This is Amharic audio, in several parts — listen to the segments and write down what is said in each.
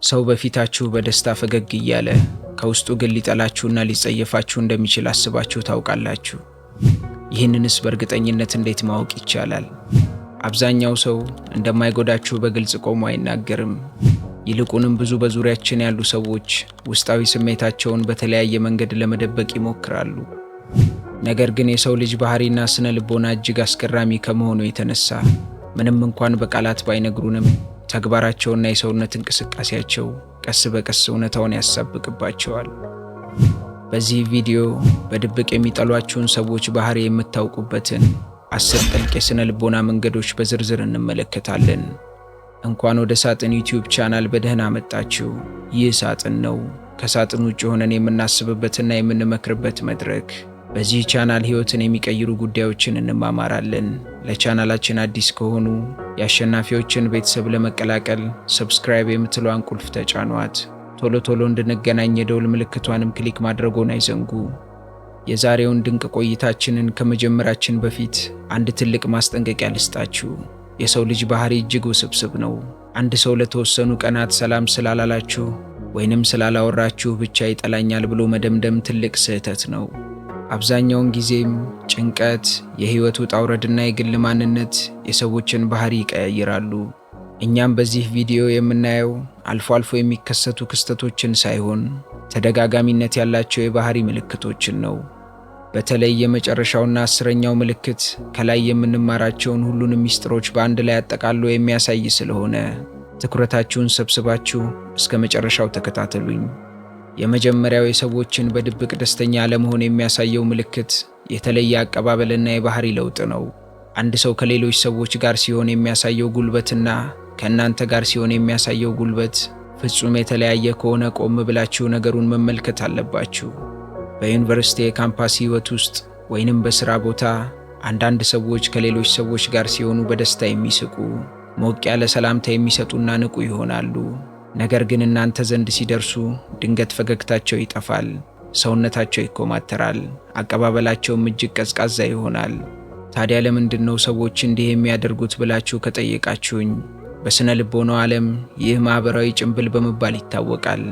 ሰው በፊታችሁ በደስታ ፈገግ እያለ ከውስጡ ግን ሊጠላችሁና ሊጸየፋችሁ እንደሚችል አስባችሁ ታውቃላችሁ? ይህንንስ በእርግጠኝነት እንዴት ማወቅ ይቻላል? አብዛኛው ሰው እንደማይጎዳችሁ በግልጽ ቆሞ አይናገርም። ይልቁንም ብዙ በዙሪያችን ያሉ ሰዎች ውስጣዊ ስሜታቸውን በተለያየ መንገድ ለመደበቅ ይሞክራሉ። ነገር ግን የሰው ልጅ ባህሪና ስነ ልቦና እጅግ አስገራሚ ከመሆኑ የተነሳ ምንም እንኳን በቃላት ባይነግሩንም ተግባራቸውና የሰውነት እንቅስቃሴያቸው ቀስ በቀስ እውነታውን ያሳብቅባቸዋል። በዚህ ቪዲዮ በድብቅ የሚጠሏችሁን ሰዎች ባህሪ የምታውቁበትን 10 ጥልቅ የስነ ልቦና መንገዶች በዝርዝር እንመለከታለን። እንኳን ወደ ሳጥን ዩቲዩብ ቻናል በደህና መጣችሁ። ይህ ሳጥን ነው፣ ከሳጥን ውጭ ሆነን የምናስብበትና የምንመክርበት መድረክ። በዚህ ቻናል ህይወትን የሚቀይሩ ጉዳዮችን እንማማራለን። ለቻናላችን አዲስ ከሆኑ የአሸናፊዎችን ቤተሰብ ለመቀላቀል ሰብስክራይብ የምትለዋን ቁልፍ ተጫኗት። ቶሎ ቶሎ እንድንገናኝ የደውል ምልክቷንም ክሊክ ማድረጎን አይዘንጉ። የዛሬውን ድንቅ ቆይታችንን ከመጀመራችን በፊት አንድ ትልቅ ማስጠንቀቂያ ልስጣችሁ። የሰው ልጅ ባህሪ እጅግ ውስብስብ ነው። አንድ ሰው ለተወሰኑ ቀናት ሰላም ስላላላችሁ ወይንም ስላላወራችሁ ብቻ ይጠላኛል ብሎ መደምደም ትልቅ ስህተት ነው። አብዛኛውን ጊዜም ጭንቀት፣ የህይወት ውጣ ውረድና የግል ማንነት የሰዎችን ባህሪ ይቀያይራሉ። እኛም በዚህ ቪዲዮ የምናየው አልፎ አልፎ የሚከሰቱ ክስተቶችን ሳይሆን ተደጋጋሚነት ያላቸው የባህሪ ምልክቶችን ነው። በተለይ የመጨረሻውና 10ኛው ምልክት ከላይ የምንማራቸውን ሁሉንም ሚስጥሮች በአንድ ላይ አጠቃሎ የሚያሳይ ስለሆነ ትኩረታችሁን ሰብስባችሁ እስከ መጨረሻው ተከታተሉኝ። የመጀመሪያው የሰዎችን በድብቅ ደስተኛ አለመሆን የሚያሳየው ምልክት የተለየ አቀባበልና የባህሪ ለውጥ ነው። አንድ ሰው ከሌሎች ሰዎች ጋር ሲሆን የሚያሳየው ጉልበትና ከእናንተ ጋር ሲሆን የሚያሳየው ጉልበት ፍጹም የተለያየ ከሆነ ቆም ብላችሁ ነገሩን መመልከት አለባችሁ። በዩኒቨርሲቲ የካምፓስ ህይወት ውስጥ ወይንም በሥራ ቦታ አንዳንድ ሰዎች ከሌሎች ሰዎች ጋር ሲሆኑ በደስታ የሚስቁ፣ ሞቅ ያለ ሰላምታ የሚሰጡና ንቁ ይሆናሉ። ነገር ግን እናንተ ዘንድ ሲደርሱ ድንገት ፈገግታቸው ይጠፋል፣ ሰውነታቸው ይኮማተራል፣ አቀባበላቸውም እጅግ ቀዝቃዛ ይሆናል። ታዲያ ለምንድን ነው ሰዎች እንዲህ የሚያደርጉት ብላችሁ ከጠየቃችሁኝ፣ በስነ ልቦናው ዓለም ይህ ማህበራዊ ጭንብል በመባል ይታወቃል።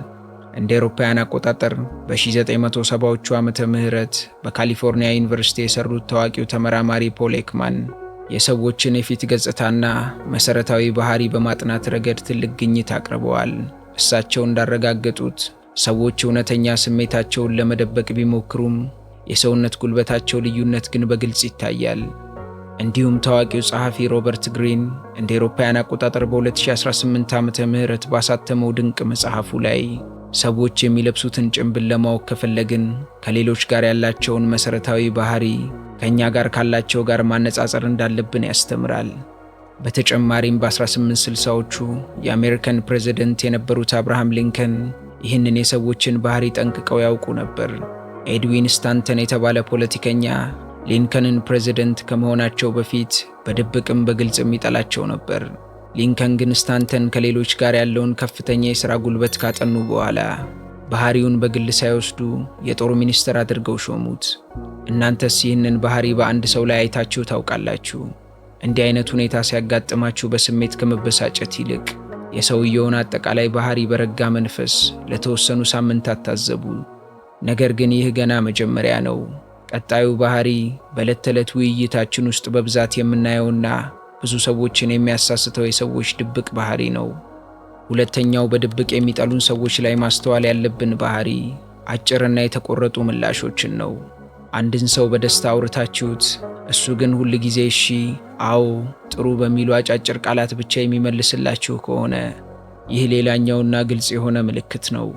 እንደ አውሮፓውያን አቆጣጠር በ1970ዎቹ ዓመተ ምህረት በካሊፎርኒያ ዩኒቨርሲቲ የሰሩት ታዋቂው ተመራማሪ ፖል ኤክማን የሰዎችን የፊት ገጽታና መሰረታዊ ባህሪ በማጥናት ረገድ ትልቅ ግኝት አቅርበዋል። እሳቸው እንዳረጋገጡት ሰዎች እውነተኛ ስሜታቸውን ለመደበቅ ቢሞክሩም የሰውነት ጉልበታቸው ልዩነት ግን በግልጽ ይታያል። እንዲሁም ታዋቂው ጸሐፊ ሮበርት ግሪን እንደ አውሮፓውያን አቆጣጠር በ2018 ዓመተ ምህረት ባሳተመው ድንቅ መጽሐፉ ላይ ሰዎች የሚለብሱትን ጭንብል ለማወቅ ከፈለግን ከሌሎች ጋር ያላቸውን መሰረታዊ ባህሪ ከኛ ጋር ካላቸው ጋር ማነጻጸር እንዳለብን ያስተምራል። በተጨማሪም በ1860ዎቹ የአሜሪካን ፕሬዝዳንት የነበሩት አብርሃም ሊንከን ይህንን የሰዎችን ባህሪ ጠንቅቀው ያውቁ ነበር። ኤድዊን ስታንተን የተባለ ፖለቲከኛ ሊንከንን ፕሬዝዳንት ከመሆናቸው በፊት በድብቅም በግልጽም ይጠላቸው ነበር። ሊንከን ግን ስታንተን ከሌሎች ጋር ያለውን ከፍተኛ የሥራ ጉልበት ካጠኑ በኋላ ባህሪውን በግል ሳይወስዱ የጦር ሚኒስትር አድርገው ሾሙት። እናንተስ ይህንን ባህሪ በአንድ ሰው ላይ አይታችሁ ታውቃላችሁ? እንዲህ አይነት ሁኔታ ሲያጋጥማችሁ በስሜት ከመበሳጨት ይልቅ የሰውየውን አጠቃላይ ባህሪ በረጋ መንፈስ ለተወሰኑ ሳምንታት ታዘቡ። ነገር ግን ይህ ገና መጀመሪያ ነው። ቀጣዩ ባህሪ በዕለት ተዕለት ውይይታችን ውስጥ በብዛት የምናየውና ብዙ ሰዎችን የሚያሳስተው የሰዎች ድብቅ ባህሪ ነው። ሁለተኛው በድብቅ የሚጠሉን ሰዎች ላይ ማስተዋል ያለብን ባህሪ አጭርና የተቆረጡ ምላሾችን ነው። አንድን ሰው በደስታ አውርታችሁት እሱ ግን ሁል ጊዜ እሺ፣ አዎ፣ ጥሩ በሚሉ አጫጭር ቃላት ብቻ የሚመልስላችሁ ከሆነ ይህ ሌላኛውና ግልጽ የሆነ ምልክት ነው።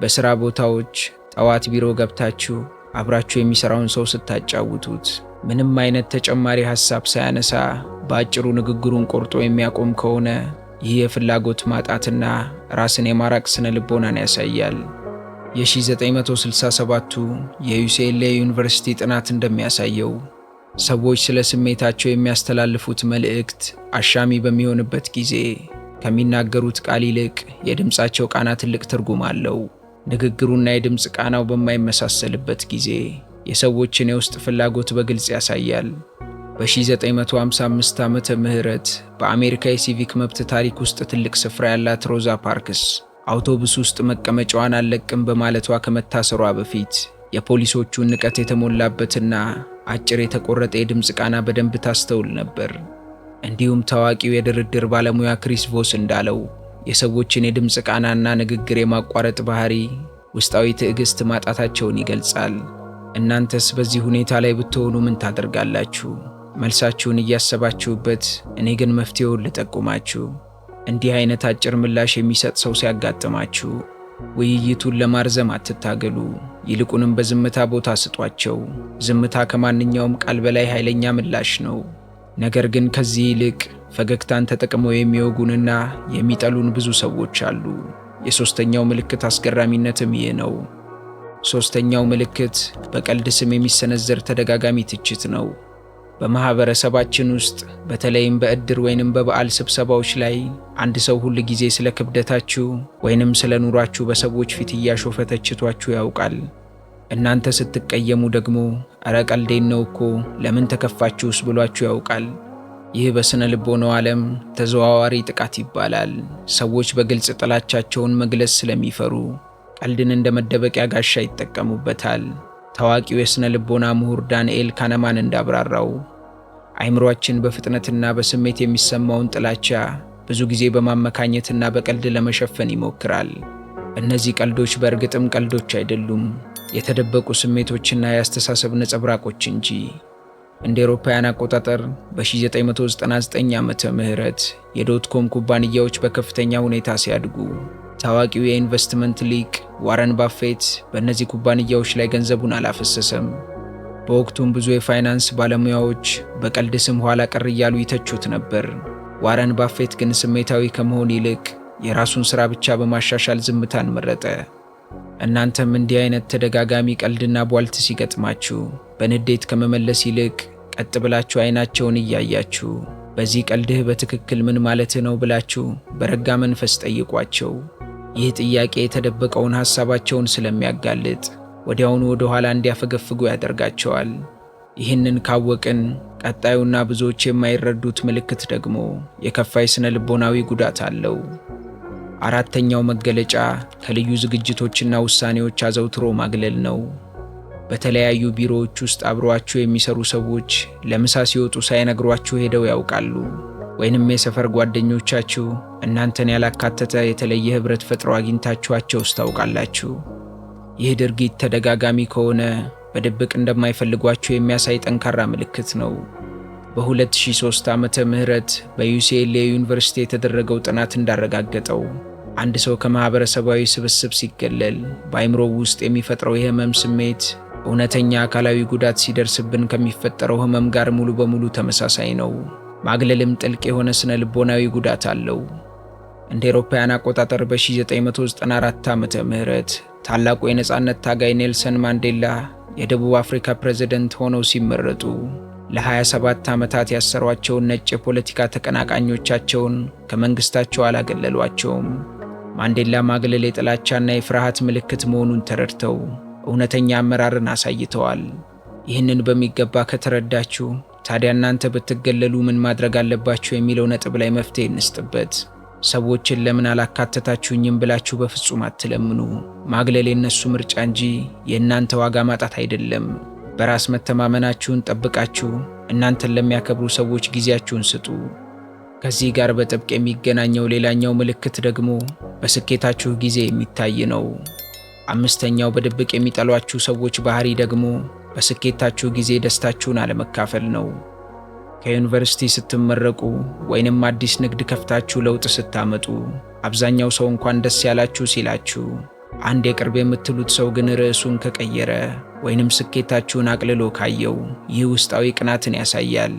በሥራ ቦታዎች ጠዋት ቢሮ ገብታችሁ አብራችሁ የሚሰራውን ሰው ስታጫውቱት ምንም አይነት ተጨማሪ ሐሳብ ሳያነሳ በአጭሩ ንግግሩን ቆርጦ የሚያቆም ከሆነ ይህ የፍላጎት ማጣትና ራስን የማራቅ ስነ ልቦናን ያሳያል። የ1967ቱ የዩሲኤልኤ ዩኒቨርሲቲ ጥናት እንደሚያሳየው ሰዎች ስለ ስሜታቸው የሚያስተላልፉት መልእክት አሻሚ በሚሆንበት ጊዜ ከሚናገሩት ቃል ይልቅ የድምፃቸው ቃና ትልቅ ትርጉም አለው። ንግግሩና የድምፅ ቃናው በማይመሳሰልበት ጊዜ የሰዎችን የውስጥ ፍላጎት በግልጽ ያሳያል። በ1955 ዓመተ ምህረት በአሜሪካ የሲቪክ መብት ታሪክ ውስጥ ትልቅ ስፍራ ያላት ሮዛ ፓርክስ አውቶቡስ ውስጥ መቀመጫዋን አልለቅም በማለቷ ከመታሰሯ በፊት የፖሊሶቹን ንቀት የተሞላበትና አጭር የተቆረጠ የድምፅ ቃና በደንብ ታስተውል ነበር። እንዲሁም ታዋቂው የድርድር ባለሙያ ክሪስ ቮስ እንዳለው የሰዎችን የድምፅ ቃናና ንግግር የማቋረጥ ባህሪ ውስጣዊ ትዕግስት ማጣታቸውን ይገልጻል። እናንተስ በዚህ ሁኔታ ላይ ብትሆኑ ምን ታደርጋላችሁ? መልሳችሁን እያሰባችሁበት፣ እኔ ግን መፍትሄውን ልጠቁማችሁ። እንዲህ አይነት አጭር ምላሽ የሚሰጥ ሰው ሲያጋጥማችሁ ውይይቱን ለማርዘም አትታገሉ። ይልቁንም በዝምታ ቦታ ስጧቸው። ዝምታ ከማንኛውም ቃል በላይ ኃይለኛ ምላሽ ነው። ነገር ግን ከዚህ ይልቅ ፈገግታን ተጠቅመው የሚወጉንና የሚጠሉን ብዙ ሰዎች አሉ። የሦስተኛው ምልክት አስገራሚነትም ይህ ነው። ሦስተኛው ምልክት በቀልድ ስም የሚሰነዘር ተደጋጋሚ ትችት ነው። በማህበረሰባችን ውስጥ በተለይም በእድር ወይንም በበዓል ስብሰባዎች ላይ አንድ ሰው ሁል ጊዜ ስለ ክብደታችሁ ወይንም ስለ ኑሯችሁ በሰዎች ፊት እያሾፈ ተችቷችሁ ያውቃል። እናንተ ስትቀየሙ ደግሞ እረ ቀልዴን ነው እኮ ለምን ተከፋችሁስ ብሏችሁ ያውቃል። ይህ በስነ ልቦናው ዓለም ተዘዋዋሪ ጥቃት ይባላል። ሰዎች በግልጽ ጥላቻቸውን መግለጽ ስለሚፈሩ ቀልድን እንደ መደበቂያ ጋሻ ይጠቀሙበታል። ታዋቂው የስነ ልቦና ምሁር ዳንኤል ካነማን እንዳብራራው አይምሮአችን በፍጥነትና በስሜት የሚሰማውን ጥላቻ ብዙ ጊዜ በማመካኘትና በቀልድ ለመሸፈን ይሞክራል። እነዚህ ቀልዶች በእርግጥም ቀልዶች አይደሉም፣ የተደበቁ ስሜቶችና የአስተሳሰብ ነጸብራቆች እንጂ። እንደ አውሮፓውያን አቆጣጠር በ1999 ዓመተ ምህረት የዶትኮም ኩባንያዎች በከፍተኛ ሁኔታ ሲያድጉ ታዋቂው የኢንቨስትመንት ሊቅ ዋረን ባፌት በእነዚህ ኩባንያዎች ላይ ገንዘቡን አላፈሰሰም። በወቅቱም ብዙ የፋይናንስ ባለሙያዎች በቀልድ ስም ኋላ ቀር እያሉ ይተቹት ነበር። ዋረን ባፌት ግን ስሜታዊ ከመሆን ይልቅ የራሱን ሥራ ብቻ በማሻሻል ዝምታን መረጠ። እናንተም እንዲህ አይነት ተደጋጋሚ ቀልድና ቧልት ሲገጥማችሁ በንዴት ከመመለስ ይልቅ ቀጥ ብላችሁ አይናቸውን እያያችሁ በዚህ ቀልድህ በትክክል ምን ማለትህ ነው ብላችሁ በረጋ መንፈስ ጠይቋቸው። ይህ ጥያቄ የተደበቀውን ሐሳባቸውን ስለሚያጋልጥ ወዲያውኑ ወደ ኋላ እንዲያፈገፍጉ ያደርጋቸዋል። ይህንን ካወቅን ቀጣዩና ብዙዎች የማይረዱት ምልክት ደግሞ የከፋ ስነ ልቦናዊ ጉዳት አለው። አራተኛው መገለጫ ከልዩ ዝግጅቶችና ውሳኔዎች አዘውትሮ ማግለል ነው። በተለያዩ ቢሮዎች ውስጥ አብረዋችሁ የሚሰሩ ሰዎች ለምሳ ሲወጡ ሳይነግሯችሁ ሄደው ያውቃሉ። ወይንም የሰፈር ጓደኞቻችሁ እናንተን ያላካተተ የተለየ ህብረት ፈጥረው አግኝታችኋቸውስ ታውቃላችሁ። ይህ ድርጊት ተደጋጋሚ ከሆነ በድብቅ እንደማይፈልጓችሁ የሚያሳይ ጠንካራ ምልክት ነው። በ2003 ዓመተ ምህረት በዩሲኤልኤ ዩኒቨርሲቲ የተደረገው ጥናት እንዳረጋገጠው አንድ ሰው ከማህበረሰባዊ ስብስብ ሲገለል በአይምሮው ውስጥ የሚፈጥረው የህመም ስሜት እውነተኛ አካላዊ ጉዳት ሲደርስብን ከሚፈጠረው ህመም ጋር ሙሉ በሙሉ ተመሳሳይ ነው። ማግለልም ጥልቅ የሆነ ስነ ልቦናዊ ጉዳት አለው። እንደ አውሮፓውያን አቆጣጠር በ1994 ዓመተ ምህረት ታላቁ የነጻነት ታጋይ ኔልሰን ማንዴላ የደቡብ አፍሪካ ፕሬዝዳንት ሆነው ሲመረጡ ለ27 ዓመታት ያሰሯቸውን ነጭ የፖለቲካ ተቀናቃኞቻቸውን ከመንግስታቸው አላገለሏቸውም። ማንዴላ ማግለል የጥላቻና የፍርሃት ምልክት መሆኑን ተረድተው እውነተኛ አመራርን አሳይተዋል። ይህንን በሚገባ ከተረዳችሁ ታዲያ እናንተ ብትገለሉ ምን ማድረግ አለባችሁ የሚለው ነጥብ ላይ መፍትሄ እንስጥበት። ሰዎችን ለምን አላካተታችሁኝም ብላችሁ በፍጹም አትለምኑ። ማግለል የነሱ ምርጫ እንጂ የእናንተ ዋጋ ማጣት አይደለም። በራስ መተማመናችሁን ጠብቃችሁ እናንተን ለሚያከብሩ ሰዎች ጊዜያችሁን ስጡ። ከዚህ ጋር በጥብቅ የሚገናኘው ሌላኛው ምልክት ደግሞ በስኬታችሁ ጊዜ የሚታይ ነው። አምስተኛው በድብቅ የሚጠሏችሁ ሰዎች ባህሪ ደግሞ በስኬታችሁ ጊዜ ደስታችሁን አለመካፈል ነው። ከዩኒቨርሲቲ ስትመረቁ ወይንም አዲስ ንግድ ከፍታችሁ ለውጥ ስታመጡ አብዛኛው ሰው እንኳን ደስ ያላችሁ ሲላችሁ፣ አንድ የቅርብ የምትሉት ሰው ግን ርዕሱን ከቀየረ ወይንም ስኬታችሁን አቅልሎ ካየው ይህ ውስጣዊ ቅናትን ያሳያል።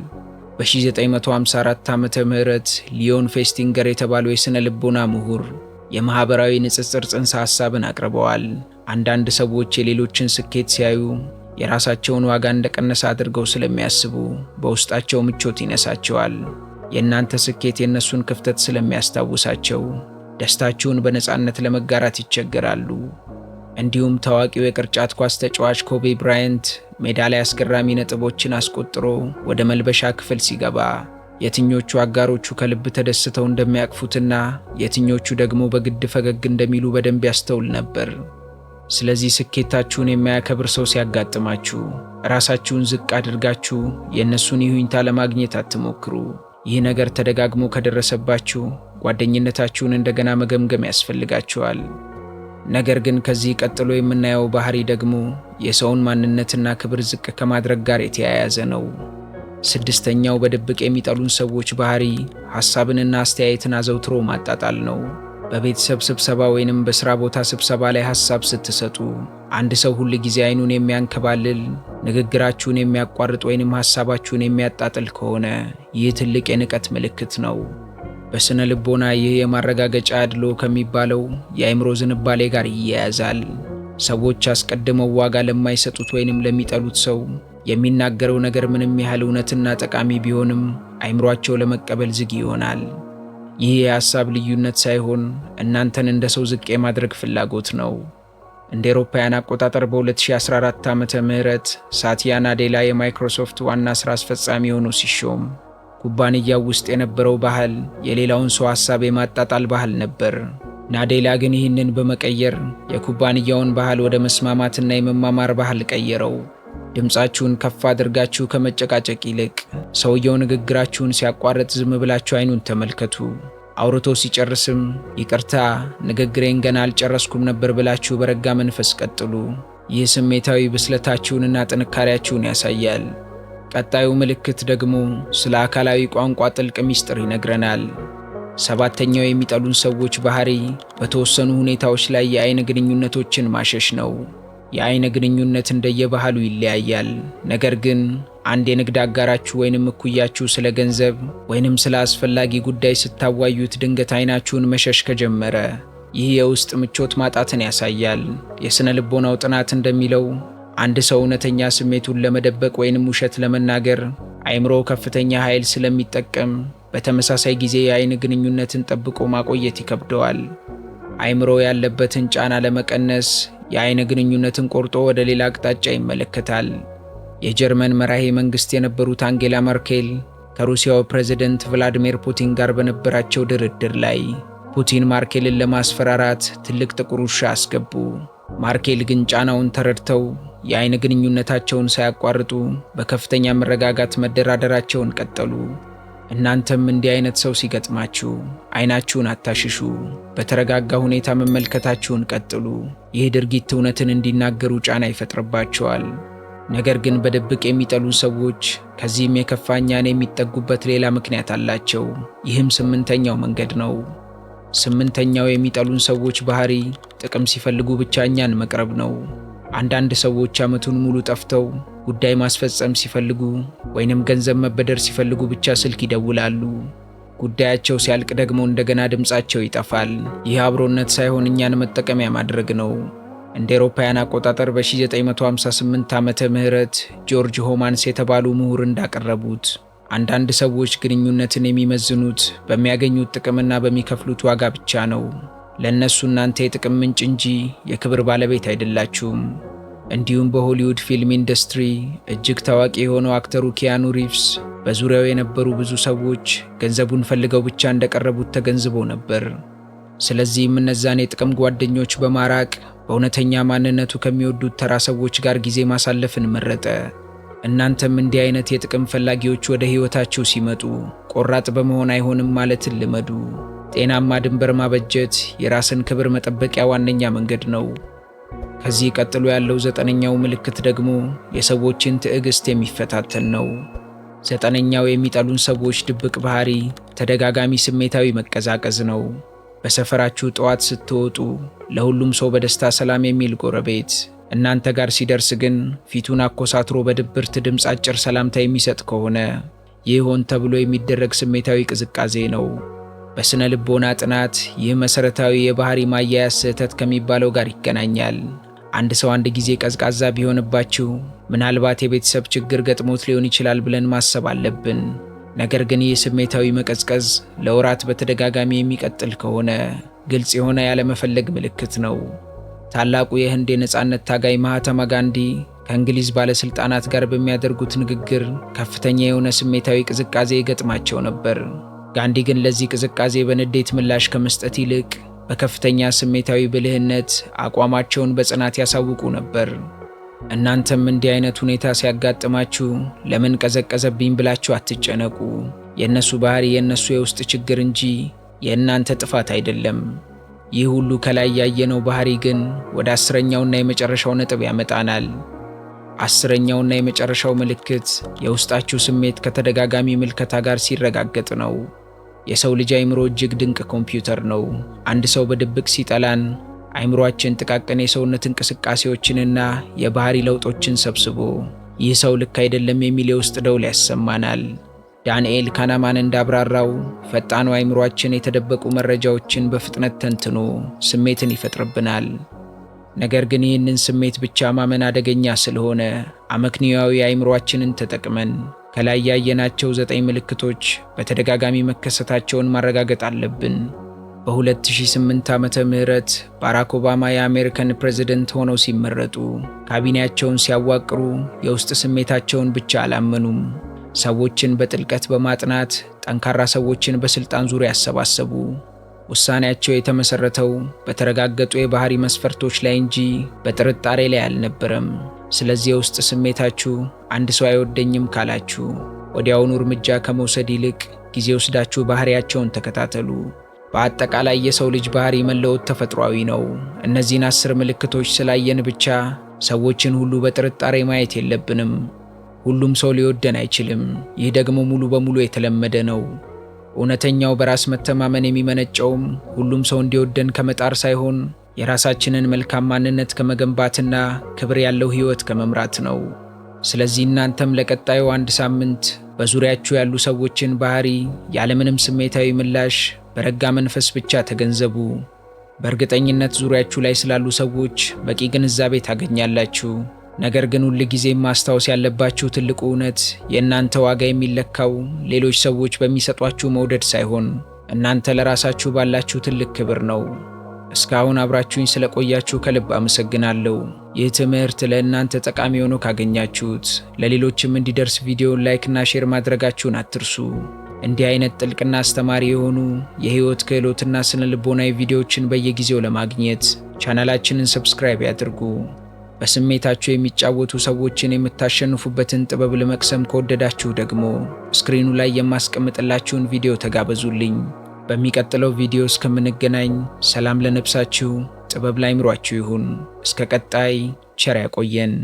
በ1954 ዓመተ ምህረት ሊዮን ፌስቲንገር የተባሉ የሥነ ልቦና ምሁር የማህበራዊ ንጽጽር ጽንሰ ሐሳብን አቅርበዋል። አንዳንድ ሰዎች የሌሎችን ስኬት ሲያዩ የራሳቸውን ዋጋ እንደቀነሰ አድርገው ስለሚያስቡ በውስጣቸው ምቾት ይነሳቸዋል። የእናንተ ስኬት የእነሱን ክፍተት ስለሚያስታውሳቸው ደስታችሁን በነፃነት ለመጋራት ይቸገራሉ። እንዲሁም ታዋቂው የቅርጫት ኳስ ተጫዋች ኮቤ ብራያንት ሜዳ ላይ አስገራሚ ነጥቦችን አስቆጥሮ ወደ መልበሻ ክፍል ሲገባ የትኞቹ አጋሮቹ ከልብ ተደስተው እንደሚያቅፉትና የትኞቹ ደግሞ በግድ ፈገግ እንደሚሉ በደንብ ያስተውል ነበር። ስለዚህ ስኬታችሁን የማያከብር ሰው ሲያጋጥማችሁ ራሳችሁን ዝቅ አድርጋችሁ የእነሱን ይሁንታ ለማግኘት አትሞክሩ። ይህ ነገር ተደጋግሞ ከደረሰባችሁ ጓደኝነታችሁን እንደገና መገምገም ያስፈልጋችኋል። ነገር ግን ከዚህ ቀጥሎ የምናየው ባህሪ ደግሞ የሰውን ማንነትና ክብር ዝቅ ከማድረግ ጋር የተያያዘ ነው። ስድስተኛው በድብቅ የሚጠሉን ሰዎች ባህሪ ሐሳብንና አስተያየትን አዘውትሮ ማጣጣል ነው። በቤተሰብ ስብሰባ ወይንም በሥራ ቦታ ስብሰባ ላይ ሐሳብ ስትሰጡ አንድ ሰው ሁል ጊዜ አይኑን የሚያንከባልል፣ ንግግራችሁን የሚያቋርጥ ወይንም ሐሳባችሁን የሚያጣጥል ከሆነ ይህ ትልቅ የንቀት ምልክት ነው። በስነ ልቦና ይህ የማረጋገጫ አድሎ ከሚባለው የአእምሮ ዝንባሌ ጋር ይያያዛል። ሰዎች አስቀድመው ዋጋ ለማይሰጡት ወይንም ለሚጠሉት ሰው የሚናገረው ነገር ምንም ያህል እውነትና ጠቃሚ ቢሆንም አእምሯቸው ለመቀበል ዝግ ይሆናል። ይህ የሐሳብ ልዩነት ሳይሆን እናንተን እንደ ሰው ዝቅ የማድረግ ፍላጎት ነው። እንደ አውሮፓውያን አቆጣጠር በ2014 ዓመተ ምህረት ሳቲያ ናዴላ የማይክሮሶፍት ዋና ሥራ አስፈጻሚ ሆኖ ሲሾም ኩባንያው ውስጥ የነበረው ባህል የሌላውን ሰው ሐሳብ የማጣጣል ባህል ነበር። ናዴላ ግን ይህንን በመቀየር የኩባንያውን ባህል ወደ መስማማትና የመማማር ባህል ቀየረው። ድምፃችሁን ከፍ አድርጋችሁ ከመጨቃጨቅ ይልቅ ሰውየው ንግግራችሁን ሲያቋርጥ ዝም ብላችሁ አይኑን ተመልከቱ። አውርቶ ሲጨርስም ይቅርታ ንግግሬን ገና አልጨረስኩም ነበር ብላችሁ በረጋ መንፈስ ቀጥሉ። ይህ ስሜታዊ ብስለታችሁንና ጥንካሬያችሁን ያሳያል። ቀጣዩ ምልክት ደግሞ ስለ አካላዊ ቋንቋ ጥልቅ ምስጢር ይነግረናል። ሰባተኛው የሚጠሉን ሰዎች ባህሪ በተወሰኑ ሁኔታዎች ላይ የአይን ግንኙነቶችን ማሸሽ ነው። የአይን ግንኙነት እንደየባህሉ ይለያያል። ነገር ግን አንድ የንግድ አጋራችሁ ወይንም እኩያችሁ ስለ ገንዘብ ወይንም ስለ አስፈላጊ ጉዳይ ስታዋዩት ድንገት አይናችሁን መሸሽ ከጀመረ ይህ የውስጥ ምቾት ማጣትን ያሳያል። የሥነ ልቦናው ጥናት እንደሚለው አንድ ሰው እውነተኛ ስሜቱን ለመደበቅ ወይንም ውሸት ለመናገር አእምሮ ከፍተኛ ኃይል ስለሚጠቀም በተመሳሳይ ጊዜ የአይን ግንኙነትን ጠብቆ ማቆየት ይከብደዋል። አእምሮ ያለበትን ጫና ለመቀነስ የአይን ግንኙነትን ቆርጦ ወደ ሌላ አቅጣጫ ይመለከታል። የጀርመን መራሄ መንግሥት የነበሩት አንጌላ መርኬል ከሩሲያው ፕሬዝደንት ቭላዲሚር ፑቲን ጋር በነበራቸው ድርድር ላይ ፑቲን ማርኬልን ለማስፈራራት ትልቅ ጥቁር ውሻ አስገቡ። ማርኬል ግን ጫናውን ተረድተው የአይን ግንኙነታቸውን ሳያቋርጡ በከፍተኛ መረጋጋት መደራደራቸውን ቀጠሉ። እናንተም እንዲህ አይነት ሰው ሲገጥማችሁ አይናችሁን አታሽሹ፣ በተረጋጋ ሁኔታ መመልከታችሁን ቀጥሉ። ይህ ድርጊት እውነትን እንዲናገሩ ጫና ይፈጥርባቸዋል። ነገር ግን በድብቅ የሚጠሉ ሰዎች ከዚህም የከፋ እኛን የሚጠጉበት ሌላ ምክንያት አላቸው። ይህም ስምንተኛው መንገድ ነው። ስምንተኛው የሚጠሉን ሰዎች ባህሪ ጥቅም ሲፈልጉ ብቻ እኛን መቅረብ ነው። አንዳንድ ሰዎች ዓመቱን ሙሉ ጠፍተው ጉዳይ ማስፈጸም ሲፈልጉ ወይንም ገንዘብ መበደር ሲፈልጉ ብቻ ስልክ ይደውላሉ። ጉዳያቸው ሲያልቅ ደግሞ እንደገና ድምፃቸው ይጠፋል። ይህ አብሮነት ሳይሆን እኛን መጠቀሚያ ማድረግ ነው። እንደ አውሮፓውያን አቆጣጠር በ1958 ዓመተ ምህረት ጆርጅ ሆማንስ የተባሉ ምሁር እንዳቀረቡት አንዳንድ ሰዎች ግንኙነትን የሚመዝኑት በሚያገኙት ጥቅምና በሚከፍሉት ዋጋ ብቻ ነው። ለእነሱ እናንተ የጥቅም ምንጭ እንጂ የክብር ባለቤት አይደላችሁም። እንዲሁም በሆሊውድ ፊልም ኢንዱስትሪ እጅግ ታዋቂ የሆነው አክተሩ ኪያኑ ሪቭስ በዙሪያው የነበሩ ብዙ ሰዎች ገንዘቡን ፈልገው ብቻ እንደቀረቡት ተገንዝቦ ነበር። ስለዚህም እነዛን የጥቅም ጓደኞች በማራቅ በእውነተኛ ማንነቱ ከሚወዱት ተራ ሰዎች ጋር ጊዜ ማሳለፍን መረጠ። እናንተም እንዲህ አይነት የጥቅም ፈላጊዎች ወደ ሕይወታችሁ ሲመጡ ቆራጥ በመሆን አይሆንም ማለትን ልመዱ። ጤናማ ድንበር ማበጀት የራስን ክብር መጠበቂያ ዋነኛ መንገድ ነው። ከዚህ ቀጥሎ ያለው ዘጠነኛው ምልክት ደግሞ የሰዎችን ትዕግስት የሚፈታተን ነው። ዘጠነኛው የሚጠሉን ሰዎች ድብቅ ባህሪ ተደጋጋሚ ስሜታዊ መቀዛቀዝ ነው። በሰፈራችሁ ጠዋት ስትወጡ ለሁሉም ሰው በደስታ ሰላም የሚል ጎረቤት፣ እናንተ ጋር ሲደርስ ግን ፊቱን አኮሳትሮ በድብርት ድምፅ አጭር ሰላምታ የሚሰጥ ከሆነ ይህ ሆን ተብሎ የሚደረግ ስሜታዊ ቅዝቃዜ ነው። በስነ ልቦና ጥናት ይህ መሰረታዊ የባህሪ ማያያዝ ስህተት ከሚባለው ጋር ይገናኛል። አንድ ሰው አንድ ጊዜ ቀዝቃዛ ቢሆንባችሁ ምናልባት የቤተሰብ ችግር ገጥሞት ሊሆን ይችላል ብለን ማሰብ አለብን። ነገር ግን ይህ ስሜታዊ መቀዝቀዝ ለወራት በተደጋጋሚ የሚቀጥል ከሆነ ግልጽ የሆነ ያለመፈለግ ምልክት ነው። ታላቁ የህንድ የነጻነት ታጋይ ማህተማ ጋንዲ ከእንግሊዝ ባለሥልጣናት ጋር በሚያደርጉት ንግግር ከፍተኛ የሆነ ስሜታዊ ቅዝቃዜ ይገጥማቸው ነበር። ጋንዲ ግን ለዚህ ቅዝቃዜ በንዴት ምላሽ ከመስጠት ይልቅ በከፍተኛ ስሜታዊ ብልህነት አቋማቸውን በጽናት ያሳውቁ ነበር። እናንተም እንዲህ አይነት ሁኔታ ሲያጋጥማችሁ ለምን ቀዘቀዘብኝ ብላችሁ አትጨነቁ። የእነሱ ባህሪ የእነሱ የውስጥ ችግር እንጂ የእናንተ ጥፋት አይደለም። ይህ ሁሉ ከላይ ያየነው ባህሪ ግን ወደ 10ኛውና የመጨረሻው ነጥብ ያመጣናል። 10ኛውና የመጨረሻው ምልክት የውስጣችሁ ስሜት ከተደጋጋሚ ምልከታ ጋር ሲረጋገጥ ነው። የሰው ልጅ አእምሮ እጅግ ድንቅ ኮምፒውተር ነው። አንድ ሰው በድብቅ ሲጠላን አእምሮአችን ጥቃቅን የሰውነት እንቅስቃሴዎችንና የባህሪ ለውጦችን ሰብስቦ ይህ ሰው ልክ አይደለም የሚል የውስጥ ደውል ያሰማናል። ዳንኤል ካናማን እንዳብራራው ፈጣኑ አእምሮአችን የተደበቁ መረጃዎችን በፍጥነት ተንትኖ ስሜትን ይፈጥርብናል። ነገር ግን ይህንን ስሜት ብቻ ማመን አደገኛ ስለሆነ አመክንዮአዊ አእምሮአችንን ተጠቅመን ከላይ ያየናቸው 9 ምልክቶች በተደጋጋሚ መከሰታቸውን ማረጋገጥ አለብን። በ2008 ዓመተ ምህረት ባራክ ኦባማ የአሜሪካን ፕሬዝደንት ሆነው ሲመረጡ ካቢኔያቸውን ሲያዋቅሩ የውስጥ ስሜታቸውን ብቻ አላመኑም። ሰዎችን በጥልቀት በማጥናት ጠንካራ ሰዎችን በስልጣን ዙሪያ ያሰባሰቡ። ውሳኔያቸው የተመሰረተው በተረጋገጡ የባህሪ መስፈርቶች ላይ እንጂ በጥርጣሬ ላይ አልነበረም። ስለዚህ የውስጥ ስሜታችሁ አንድ ሰው አይወደኝም ካላችሁ ወዲያውኑ እርምጃ ከመውሰድ ይልቅ ጊዜ ወስዳችሁ ባህሪያቸውን ተከታተሉ። በአጠቃላይ የሰው ልጅ ባህሪ መለወጥ ተፈጥሯዊ ነው። እነዚህን 10 ምልክቶች ስላየን ብቻ ሰዎችን ሁሉ በጥርጣሬ ማየት የለብንም። ሁሉም ሰው ሊወደን አይችልም። ይህ ደግሞ ሙሉ በሙሉ የተለመደ ነው። እውነተኛው በራስ መተማመን የሚመነጨውም ሁሉም ሰው እንዲወደን ከመጣር ሳይሆን የራሳችንን መልካም ማንነት ከመገንባትና ክብር ያለው ሕይወት ከመምራት ነው። ስለዚህ እናንተም ለቀጣዩ 1 ሳምንት በዙሪያችሁ ያሉ ሰዎችን ባህሪ ያለምንም ስሜታዊ ምላሽ በረጋ መንፈስ ብቻ ተገንዘቡ። በእርግጠኝነት ዙሪያችሁ ላይ ስላሉ ሰዎች በቂ ግንዛቤ ታገኛላችሁ። ነገር ግን ሁል ጊዜም ማስታወስ ያለባችሁ ትልቁ እውነት የእናንተ ዋጋ የሚለካው ሌሎች ሰዎች በሚሰጧችሁ መውደድ ሳይሆን እናንተ ለራሳችሁ ባላችሁ ትልቅ ክብር ነው። እስካሁን አብራችሁኝ ስለቆያችሁ ከልብ አመሰግናለሁ። ይህ ትምህርት ለእናንተ ጠቃሚ ሆኖ ካገኛችሁት ለሌሎችም እንዲደርስ ቪዲዮውን ላይክና ሼር ማድረጋችሁን አትርሱ። እንዲህ አይነት ጥልቅና አስተማሪ የሆኑ የህይወት ክህሎትና ስነ ልቦናዊ ቪዲዮዎችን በየጊዜው ለማግኘት ቻናላችንን ሰብስክራይብ ያድርጉ። በስሜታችሁ የሚጫወቱ ሰዎችን የምታሸንፉበትን ጥበብ ለመቅሰም ከወደዳችሁ ደግሞ ስክሪኑ ላይ የማስቀምጥላችሁን ቪዲዮ ተጋበዙልኝ። በሚቀጥለው ቪዲዮ እስከምንገናኝ ሰላም ለነፍሳችሁ፣ ጥበብ ለአእምሯችሁ ይሁን። እስከ ቀጣይ ቸር ያቆየን።